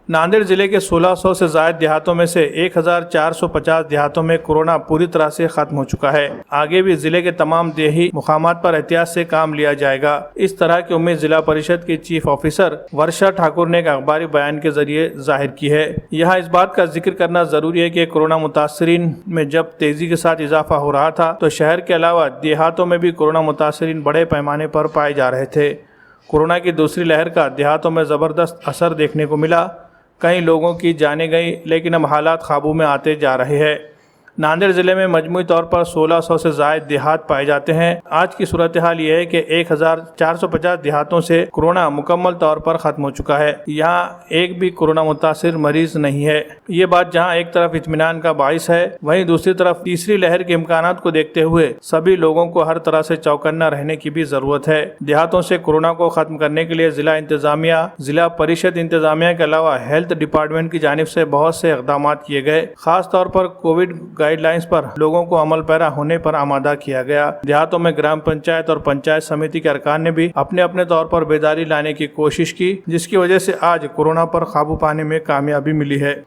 नांदेड़ जिले के 1600 से ज्यादा देहातों में से 1450 देहातों में कोरोना पूरी तरह से खत्म हो चुका है। आगे भी जिले के तमाम देही मुकामात पर एहतियात से काम लिया जाएगा। इस तरह की उम्मीद जिला परिषद की चीफ ऑफिसर वर्षा ठाकुर ने एक अखबारी बयान के जरिए जाहिर की है। यहाँ इस बात का जिक्र करना जरूरी है कि कोरोना मुतासरीन में जब तेजी के साथ इजाफा हो रहा था तो शहर के अलावा देहातों में भी कोरोना मुतासरीन बड़े पैमाने पर पाए जा रहे थे। कोरोना की दूसरी लहर का देहातों में जबरदस्त असर देखने को मिला। कई लोगों की जानें गई, लेकिन अब हालात काबू में आते जा रहे हैं। नांदेड़ जिले में मजमूई तौर पर 1600 से ज्यादा देहात पाए जाते हैं। आज की सूरत हाल ये है कि 1450 देहातों से कोरोना मुकम्मल तौर पर खत्म हो चुका है। यहाँ एक भी कोरोना मुतासिर मरीज नहीं है। ये बात जहाँ एक तरफ इत्मीनान का बाइस है, वहीं दूसरी तरफ तीसरी लहर के इम्कानात को देखते हुए सभी लोगों को हर तरह से चौकन्ना रहने की भी जरूरत है। देहातों से कोरोना को खत्म करने के लिए जिला इंतजामिया, जिला परिषद इंतजामिया के अलावा हेल्थ डिपार्टमेंट की जानिब से बहुत से इक़दाम किए गए। खास तौर पर कोविड गाइडलाइंस पर लोगों को अमल पैरा होने पर आमादा किया गया। देहातों में ग्राम पंचायत और पंचायत समिति के अरकान ने भी अपने अपने तौर पर बेदारी लाने की कोशिश की, जिसकी वजह से आज कोरोना पर काबू पाने में कामयाबी मिली है।